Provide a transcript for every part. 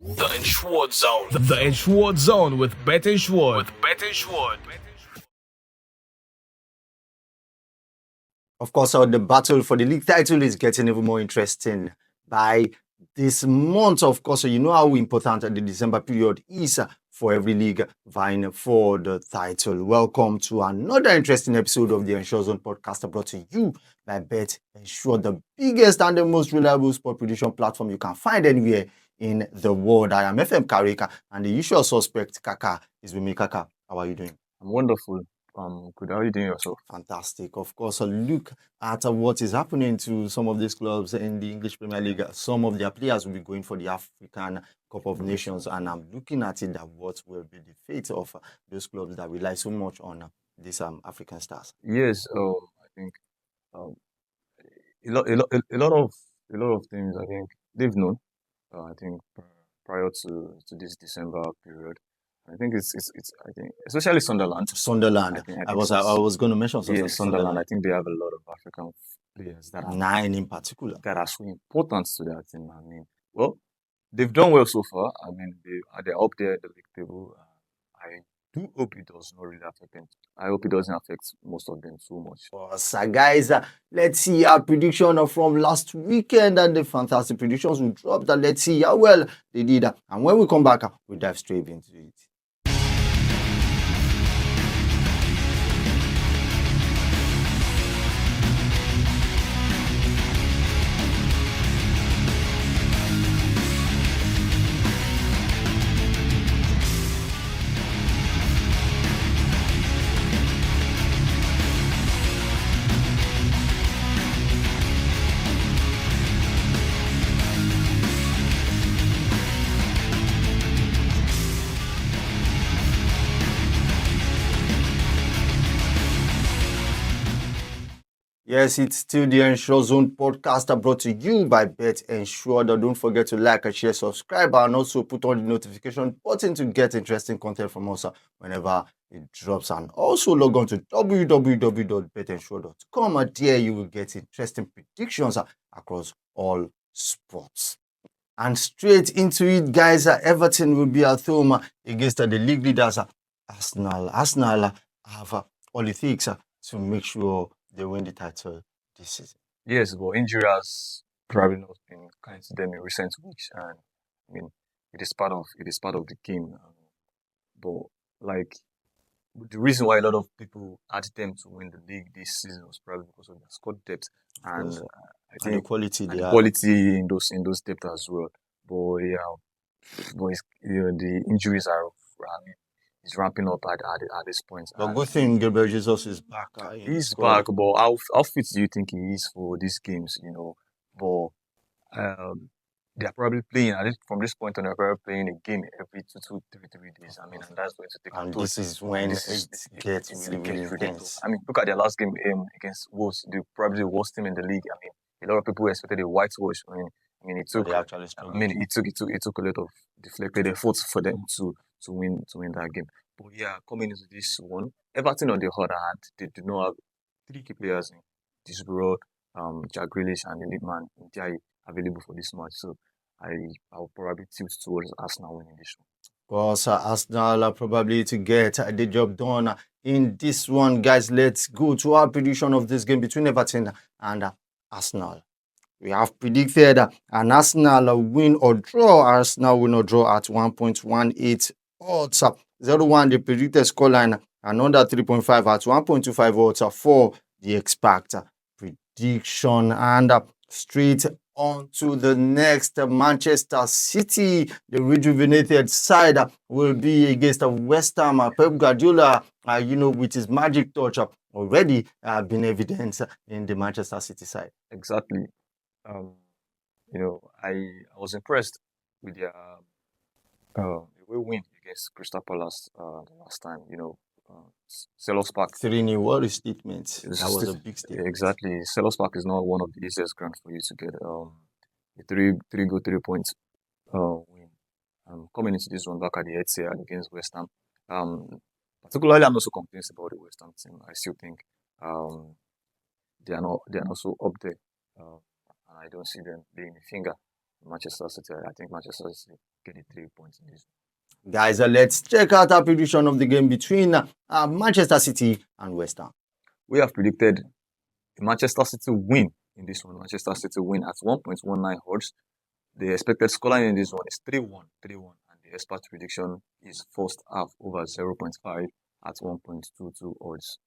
The Insured Zone. The Insured Zone with Bet Insured. Of course, the battle for the league title is getting even more interesting by this month. Of course, you know how important the December period is for every league vying for the title. Welcome to another interesting episode of the Ensure Zone podcast brought to you by Bet Ensure, the biggest and the most reliable sport prediction platform you can find anywhere in the world. I am FM Karika, and the usual suspect, Kaka, is with me. Kaka, how are you doing? I'm wonderful. Good. How are you doing yourself? Fantastic. Of course, a look at what is happening to some of these clubs in the English Premier League. Some of their players will be going for the African Cup of Nations, and I'm looking at it that what will be the fate of those clubs that rely so much on these African stars. Yes. I think a lot of things. I think they've known. I think prior to this December period, I think it's I think especially Sunderland. Sunderland. I was going to mention something. Yes, Sunderland. I think they have a lot of African players that are 9 in particular that are so important to their team. I mean, well, they've done well so far. I mean, they're up there at the league table. I do hope it does not really affect them. I hope it doesn't affect most of them so much. So, guys, let's see our prediction from last weekend and the fantastic predictions we dropped. Let's see how well they did. And when we come back, we'll dive straight into it. Yes, it's still the Ensure Zone podcast brought to you by Bet Ensure. Don't forget to like and share, subscribe, and also put on the notification button to get interesting content from us whenever it drops. And also log on to www.betensure.com. There you will get interesting predictions across all sports. And straight into it, guys, Everton will be at home against the league leaders, Arsenal. Arsenal have all it takes to make sure they win the title this season. Yes, but injury has probably not been kind to them in recent weeks, and I mean it is part of the game. But like the reason why a lot of people had them to win the league this season was probably because of their squad depth and I think the quality and the quality in those depth as well. But yeah, the injuries are. I mean, he's ramping up at this point. But good thing Gabriel Jesus is back. He's back, but how fit do you think he is for these games? You know, but they're probably playing from this point on. They're probably playing a game every 3 days. I mean, and that's going to take. And this is when it gets really intense. I mean, look at their last game against Wolves. They're probably the worst team in the league. I mean, a lot of people expected a whitewash. I mean, it took. It took a lot of deflected efforts for them to win that game. But yeah, coming into this one, Everton on the other hand, they do not have 3 key players in Disborough, Jack Grealish and the lead man Ndiaye available for this match. So I'll probably tilt towards Arsenal winning this one. Because Arsenal are probably to get the job done in this one. Guys, let's go to our prediction of this game between Everton and Arsenal. We have predicted an Arsenal win or draw. Arsenal win or draw at 1.18 odds. 0-1, the predicted scoreline, and under 3.5 at 1.25 odds for the expect prediction. And straight on to the next, Manchester City, the rejuvenated side, will be against West Ham. Pep Guardiola, with his magic touch, already been evident in the Manchester City side. Exactly. I was impressed with their win against Crystal Palace the last time. Selhurst Park. 3-0, what a statement. That was a big statement. Exactly. Selhurst Park is not one of the easiest grounds for you to get a 3 points win. Coming into this one back at the Etihad against West Ham. Particularly, I'm not so convinced about the West Ham team. I still think they are not so up there. And I don't see them being a finger in Manchester City. I think Manchester City get the 3 points in this. Guys, let's check out our prediction of the game between Manchester City and West Ham. We have predicted Manchester City win in this one. Manchester City win at 1.19 odds. The expected scoreline in this one is 3-1, 3-1, and the expert prediction is first half over 0.5 at 1.22 odds.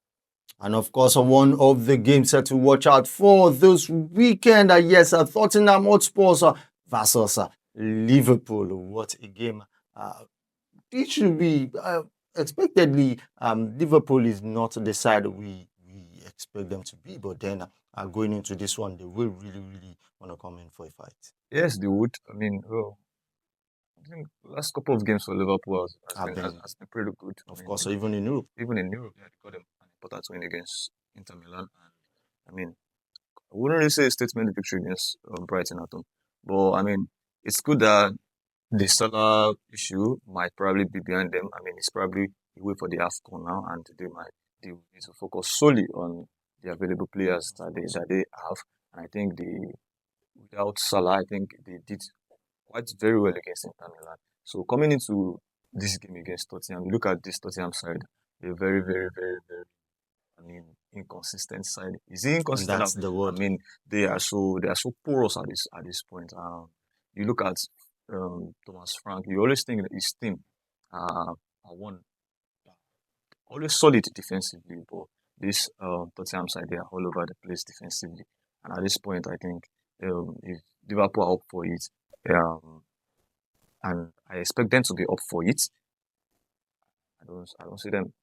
And of course, one of the games set to watch out for this weekend, yes, Tottenham Hotspur versus Liverpool. What a game! It should be expectedly. Liverpool is not the side we expect them to be, but then going into this one, they will really want to come in for a fight. Yes, they would. I mean, well, I think last couple of games for Liverpool has been pretty good. Of course, even in Europe. Even in Europe, yeah, they got an important win against Inter Milan. And I mean, I wouldn't really say a statement victory against Brighton at home. But I mean, it's good that the Salah issue might probably be behind them. I mean, it's probably away for the AFCON now, and they need to focus solely on the available players that they have. And I think without Salah, I think they did quite very well against Inter Milan. So coming into this game against Tottenham, look at this Tottenham side. They're very, very, very, very, I mean, inconsistent side. Is it inconsistent? That's the word. I mean, they are so porous at this point. You look at Thomas Frank. You always think that his team are one always solid defensively, but this Tottenham side, they are all over the place defensively. And at this point, I think if Liverpool are up for it, and I expect them to be up for it, I don't see them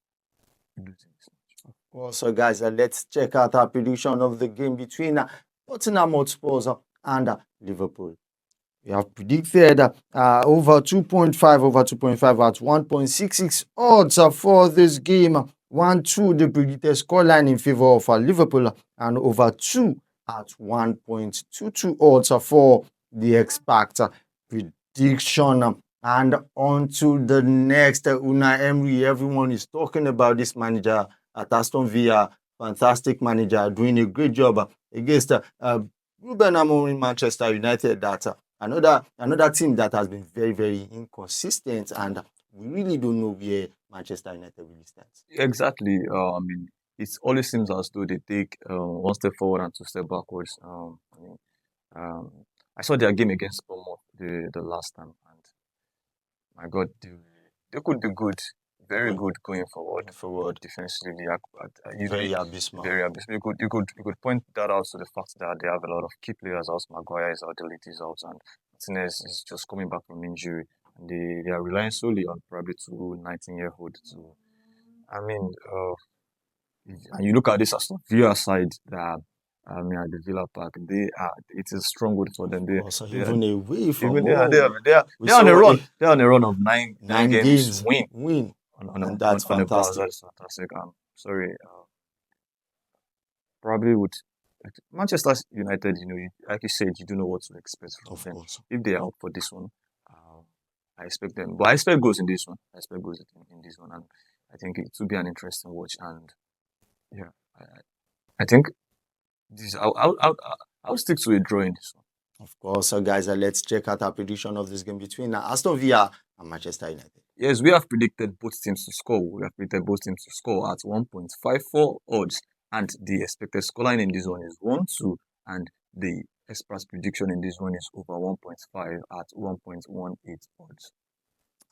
losing this match. Well, so guys, let's check out our prediction of the game between Tottenham Hotspur and Liverpool. We have predicted over 2.5 at 1.66 odds for this game. 1-2, the predicted scoreline in favor of Liverpool, and over 2 at 1.22 odds for the expert prediction. And on to the next, Unai Emery. Everyone is talking about this manager at Aston Villa. Fantastic manager, doing a great job against Ruben Amorim, Manchester United. That another team that has been very, very inconsistent, and we really don't know where Manchester United really stands. Exactly. I mean, it always seems as though they take one step forward and 2 steps backwards. I saw their game against Bournemouth the last time, and my God, they could be good, very good going forward. Defensively, very abysmal. Very abysmal. You could point that out to the fact that they have a lot of key players out. Maguire is out, Delete is out, and Martinez is just coming back from injury, and they are relying solely on probably 2 19-year-olds. I mean, and you look at this Aston Villa side that. At the Villa Park, it's a stronghold for them. Even away from home. They're on a run. They're on a run of nine games win. And that's fantastic. That's fantastic. I'm sorry. Probably would Manchester United. Like you said, you don't know what to expect from them. Course. If they are out for this one, I expect them. But I expect goals in this one. And I think it will be an interesting watch. And yeah, I think. I'll stick to a draw in this one. Of course, so guys, let's check out our prediction of this game between Aston Villa and Manchester United. Yes, we have predicted both teams to score. at 1.54 odds, and the expected scoreline in this one is 1-2, and the express prediction in this one is over 1.5 at 1.18 odds.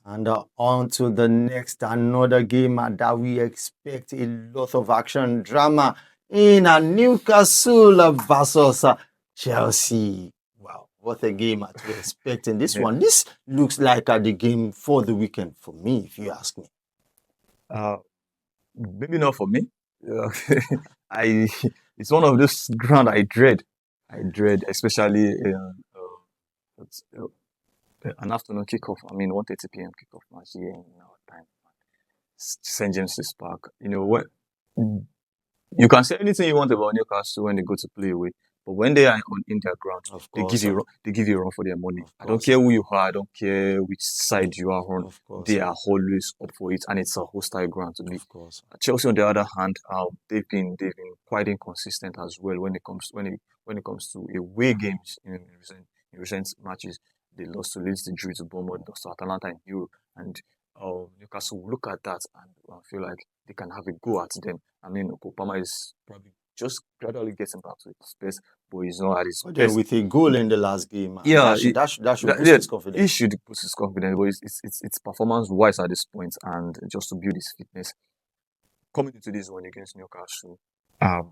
And on to the next, another game that we expect a lot of action, drama in Newcastle versus Chelsea. Wow, what a game to expect in this one. This looks like the game for the weekend for me, if you ask me. Maybe not for me. It's one of those ground I dread, especially an afternoon kickoff. 1:30 p.m. kickoff match here in our time. St. James's Park. What? You can say anything you want about Newcastle when they go to play away, but when they are in their ground, they give you a run for their money. I don't care who you are, I don't care which side you are on. They are always up for it, and it's a hostile ground to be. Chelsea, on the other hand, they've been quite inconsistent as well when it comes to away games in recent matches. They lost to Leeds, they drew to Bournemouth, lost to Atalanta in Europe, and Newcastle will look at that and feel like they can have a go at them. I mean, Kopama is probably just gradually getting back to his best, but he's not at his But then best. with a goal in the last game, Yeah, that should boost yeah, his he confidence. should boost his confidence, but it's performance wise at this point, and just to build his fitness. Coming into this one against Newcastle, um,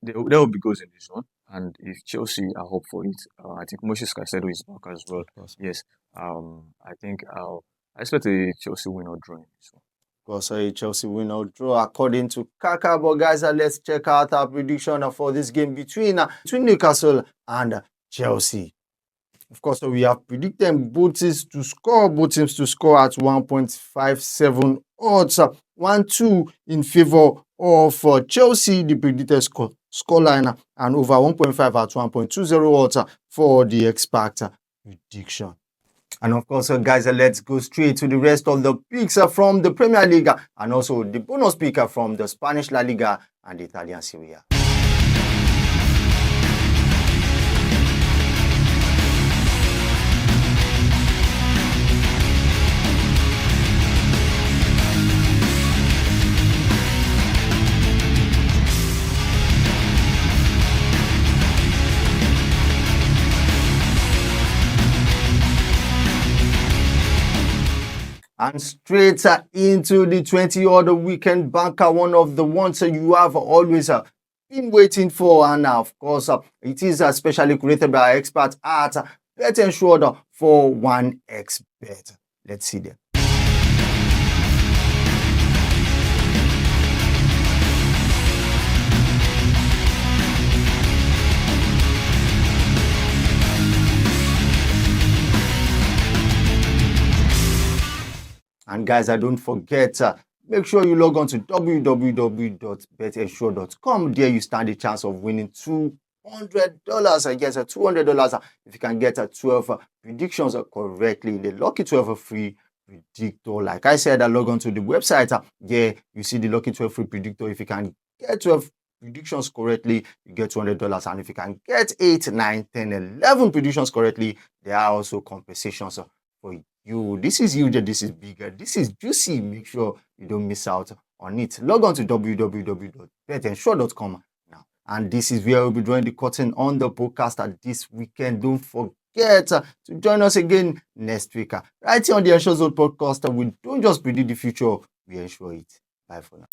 there will be goals in this one, and if Chelsea are up for it, I think Moses Caicedo is back as well. Yes, I think I expect a Chelsea win or draw in this one. Because a Chelsea win or draw according to Kaka. But guys, let's check out our prediction for this game between Newcastle and Chelsea. Of course, we have predicted both teams to score at 1.57 odds. 1-2 in favor of Chelsea, the predicted scoreline, and over 1.5 at 1.20 odds for the expert prediction. And of course, guys, let's go straight to the rest of the picks from the Premier League and also the bonus pick from the Spanish La Liga and the Italian Serie A. And straight into the 20-order weekend banker, one of the ones you have always been waiting for. And of course, it is specially created by our experts at Bet Ensured for 1xBet. Let's see them. And guys, don't forget, make sure you log on to www.betensure.com. There you stand a chance of winning $200. I guess $200 if you can get 12 predictions correctly in the Lucky 12 free predictor. Like I said, log on to the website. There you see the Lucky 12 free predictor. If you can get 12 predictions correctly, you get $200. And if you can get 8, 9, 10, 11 predictions correctly, there are also compensations for you. This is huge, this is bigger, this is juicy. Make sure you don't miss out on it. Log on to www.betensure.com now. And this is where we'll be drawing the curtain on the podcast this weekend. Don't forget to join us again next week. Right here on the Ensure Zone podcast, we don't just predict the future, we ensure it. Bye for now.